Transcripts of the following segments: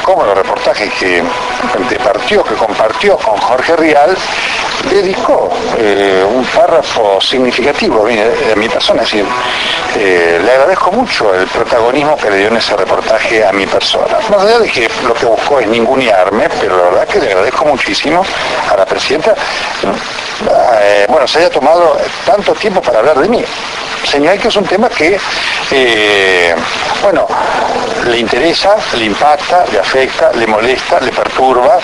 cómodo reportaje que compartió con Jorge Rial, dedicó un párrafo significativo a mi persona. Es decir, le agradezco mucho el protagonismo que le dio en ese reportaje a mi persona. Más allá de que lo que buscó es ningunearme, pero la verdad que le agradezco muchísimo a la presidenta, se haya tomado tanto tiempo para hablar de mí. Señal que es un tema que, le interesa, le impacta, le afecta, le molesta, le perturba,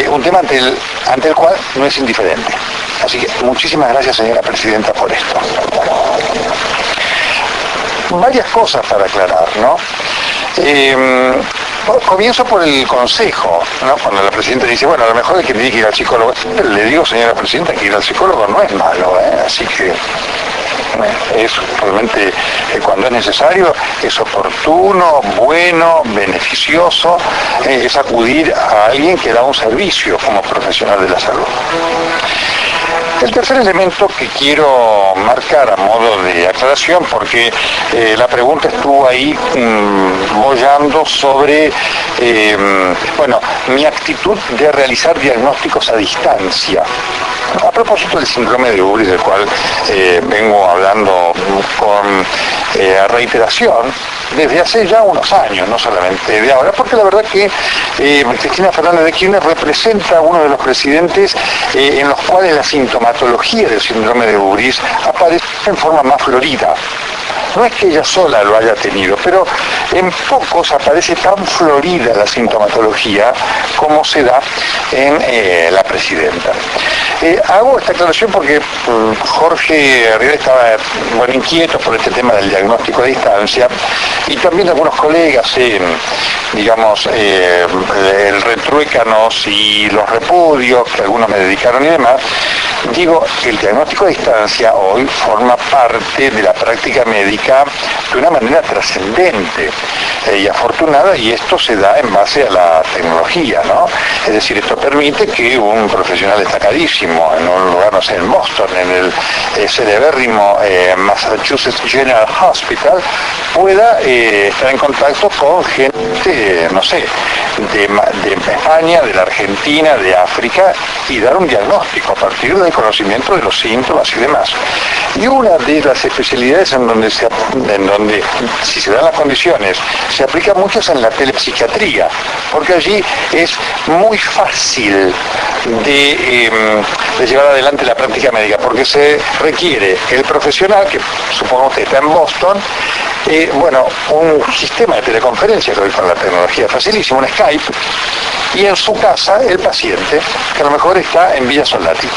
un tema ante el cual no es indiferente. Así que muchísimas gracias, señora presidenta, por esto. Varias cosas para aclarar, ¿no? Comienzo por el consejo, ¿no? Cuando la presidenta dice, a lo mejor hay que tiene que ir al psicólogo. Le digo, señora presidenta, que ir al psicólogo no es malo, así que es realmente, cuando es necesario, es oportuno, bueno, beneficioso, es acudir a alguien que da un servicio como profesional de la salud. El tercer elemento que quiero marcar a modo de aclaración, porque la pregunta estuvo ahí boyando sobre mi actitud de realizar diagnósticos a distancia. A propósito del síndrome de Ubris, del cual vengo hablando con reiteración desde hace ya unos años, no solamente de ahora, porque la verdad que Cristina Fernández de Kirchner representa a uno de los presidentes en los cuales la sintomatología del síndrome de Ubris aparece en forma más florida. No es que ella sola lo haya tenido, pero en pocos aparece tan florida la sintomatología como se da en la presidenta. Hago esta aclaración porque Jorge Rial estaba inquieto por este tema del diagnóstico a distancia, y también algunos colegas, el retruécanos y los repudios que algunos me dedicaron y demás. Digo, el diagnóstico a distancia hoy forma parte de la práctica médica de una manera trascendente y afortunada, y esto se da en base a la tecnología, ¿no? Es decir, esto permite que un profesional destacadísimo en un lugar, no sé, en Boston, en el celebérrimo Massachusetts General Hospital, pueda estar en contacto con gente, no sé, de España, de la Argentina, de África, y dar un diagnóstico a partir del conocimiento de los síntomas y demás. Y una de las especialidades en donde, si se dan las condiciones, se aplica mucho es en la telepsiquiatría, porque allí es muy fácil de llevar adelante la práctica médica, porque se requiere el profesional, que supongamos que está en Boston, un sistema de teleconferencia que hoy con la tecnología es facilísimo, un Skype, y en su casa el paciente, que a lo mejor está en Villa Soldati.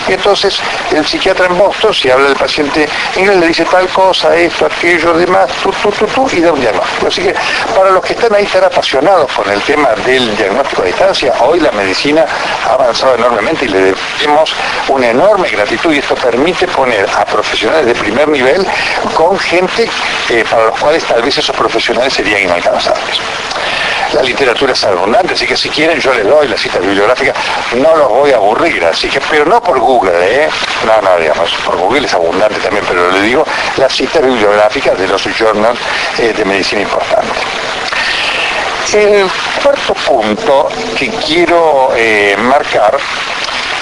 Y entonces el psiquiatra en Boston, si habla del paciente inglés, le dice tal cosa, esto, aquello, demás, y da un diagnóstico. Así que para los que están ahí tan apasionados con el tema del diagnóstico a distancia, hoy la medicina ha avanzado enormemente y le debemos una enorme gratitud, y esto permite poner a profesionales de primer nivel con gente para los cuales tal vez esos profesionales serían inalcanzables. La literatura es abundante, así que si quieren yo les doy la cita bibliográfica, no los voy a aburrir, así que, pero no por Google, por Google es abundante también, pero le digo las citas bibliográficas de los journals de medicina importantes. El cuarto punto que quiero marcar,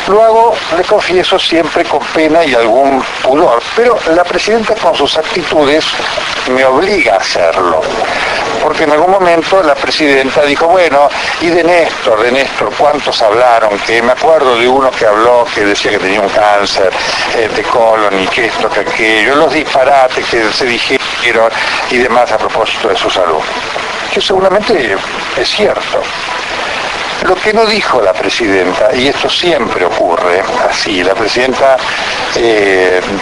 lo hago, le confieso, siempre con pena y algún pudor, pero la presidenta con sus actitudes me obliga a hacerlo, porque en algún momento la presidenta dijo, y de Néstor, ¿cuántos hablaron? Que me acuerdo de uno que habló, que decía que tenía un cáncer de colon y que esto, que aquello, los disparates que se dijeron y demás a propósito de su salud, que seguramente es cierto. Lo que no dijo la presidenta, y esto siempre ocurre así, la presidenta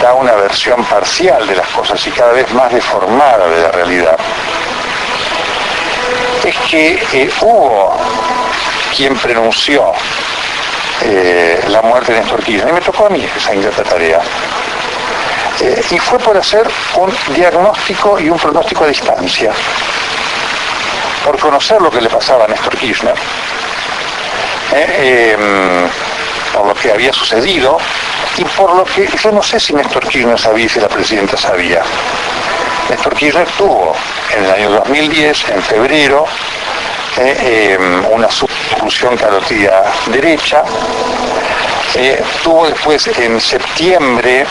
da una versión parcial de las cosas y cada vez más deformada de la realidad, es que hubo quien pronunció la muerte de Néstor Kirchner, y me tocó a mí esa ingrata tarea, y fue por hacer un diagnóstico y un pronóstico a distancia, por conocer lo que le pasaba a Néstor Kirchner, por lo que había sucedido y por lo que yo no sé si Néstor Kirchner sabía y si la presidenta sabía. Néstor Kirchner tuvo en el año 2010, en febrero, una suboclusión carótida derecha. Tuvo después, en septiembre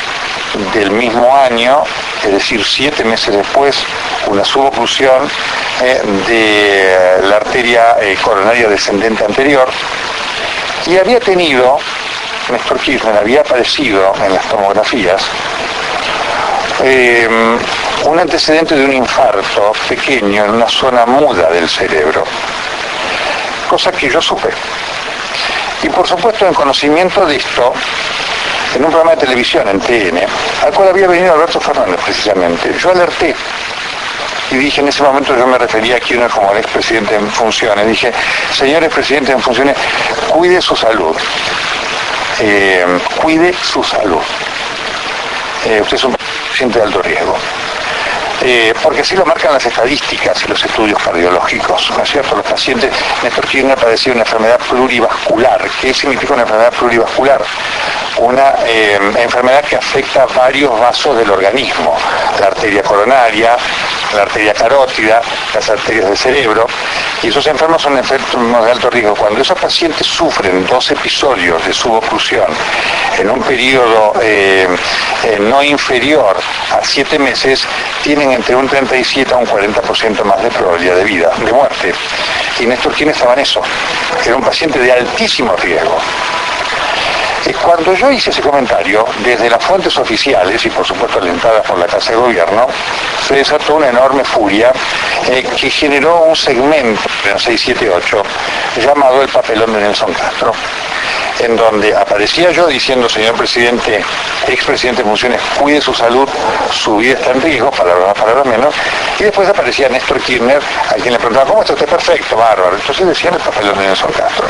del mismo año, es decir, 7 meses después, una suboclusión de la arteria coronaria descendente anterior, y había tenido, Néstor Kirchner había aparecido en las tomografías un antecedente de un infarto pequeño en una zona muda del cerebro, cosa que yo supe. Y por supuesto, en conocimiento de esto, en un programa de televisión, en TN, al cual había venido Alberto Fernández precisamente, yo alerté y dije, en ese momento yo me refería a Kirchner como el expresidente en funciones, dije, señor expresidente en funciones, cuide su salud, cuide su salud. Usted es un paciente de alto riesgo. Porque así lo marcan las estadísticas y los estudios cardiológicos, ¿no es cierto? Los pacientes, Néstor Kirchner padecía una enfermedad plurivascular. ¿Qué significa una enfermedad plurivascular? Una enfermedad que afecta varios vasos del organismo, la arteria coronaria, la arteria carótida, las arterias del cerebro, y esos enfermos son enfermos de alto riesgo. Cuando esos pacientes sufren 2 episodios de suboclusión en un periodo no inferior a 7 meses, tienen entre un 37 a un 40% más de probabilidad de vida, de muerte. Y Néstor Kirchner estaba en eso. Era un paciente de altísimo riesgo. Cuando yo hice ese comentario, desde las fuentes oficiales, y por supuesto alentadas por la Casa de Gobierno, se desató una enorme furia que generó un segmento en 678 llamado el papelón de Nelson Castro, en donde aparecía yo diciendo, señor presidente, expresidente en funciones, cuide su salud, su vida está en riesgo, palabras más, palabras menos, y después aparecía Néstor Kirchner, a quien le preguntaba, ¿cómo está usted? Perfecto, bárbaro. Entonces decían el papelón de Nelson Castro.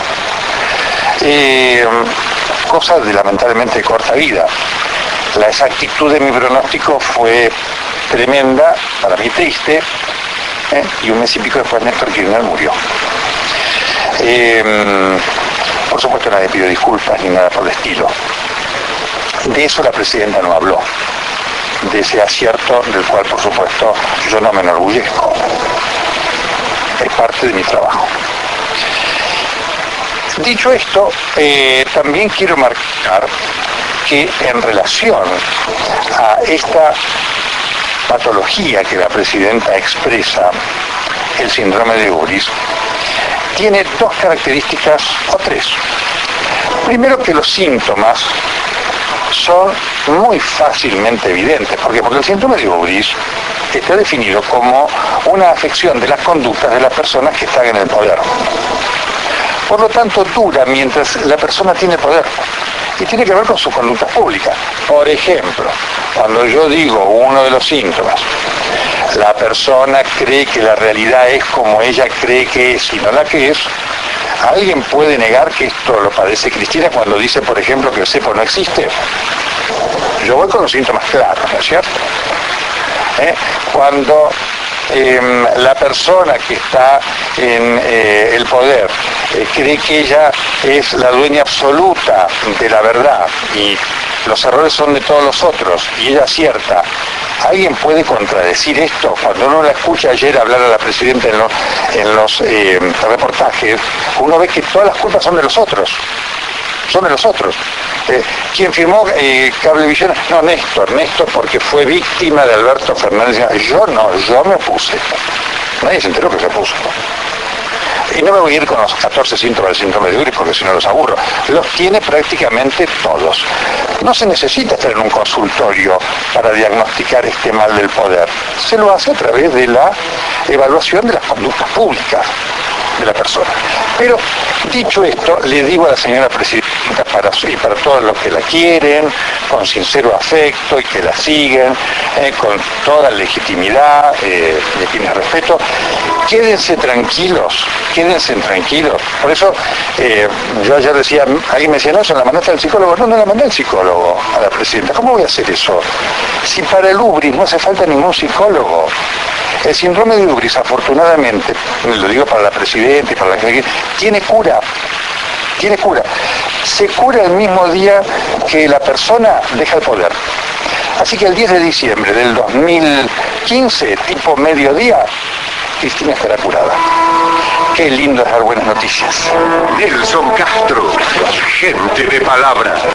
Cosa de lamentablemente corta vida. La exactitud de mi pronóstico fue tremenda, para mí triste, y un mes y pico después Néstor Kirchner murió. Por supuesto nadie pidió disculpas ni nada por el estilo. De eso la presidenta no habló, de ese acierto del cual por supuesto yo no me enorgullezco. Es parte de mi trabajo. Dicho esto, también quiero marcar que en relación a esta patología que la presidenta expresa, el síndrome de Uris, tiene 2 características o 3. Primero, que los síntomas son muy fácilmente evidentes. ¿Por qué? Porque el síndrome de Uris está definido como una afección de las conductas de las personas que están en el poder. Por lo tanto, dura mientras la persona tiene poder. Y tiene que ver con su conducta pública. Por ejemplo, cuando yo digo uno de los síntomas, la persona cree que la realidad es como ella cree que es y no la que es, ¿alguien puede negar que esto lo padece Cristina cuando dice, por ejemplo, que el cepo no existe? Yo voy con los síntomas claros, ¿no es cierto? Cuando la persona que está en el poder cree que ella es la dueña absoluta de la verdad y los errores son de todos los otros y ella acierta, ¿alguien puede contradecir esto? Cuando uno la escucha ayer hablar a la presidenta en los reportajes, uno ve que todas las culpas son de los otros. Son de los otros. ¿Quién firmó Cablevisión? No, Néstor porque fue víctima de Alberto Fernández. Yo no, yo me opuse. Nadie se enteró que se opuso. Y no me voy a ir con los 14 síntomas del síndrome de Uris porque si no los aburro. Los tiene prácticamente todos. No se necesita estar en un consultorio para diagnosticar este mal del poder. Se lo hace a través de la evaluación de las conductas públicas de la persona. Pero, dicho esto, le digo a la señora presidenta, y para todos los que la quieren, con sincero afecto y que la siguen, con toda legitimidad, de quienes respeto, quédense tranquilos. Por eso, yo ayer decía, alguien me decía, no, ¿se la mandaste al psicólogo? No la mandé al psicólogo a la presidenta. ¿Cómo voy a hacer eso? Si para el Ubris no hace falta ningún psicólogo. El síndrome de Ubris, afortunadamente, lo digo para la presidenta y para la gente, tiene cura. Se cura el mismo día que la persona deja el poder. Así que el 10 de diciembre del 2015, tipo mediodía, Cristina estará curada. Qué lindo es dar buenas noticias. Nelson Castro, gente de palabra.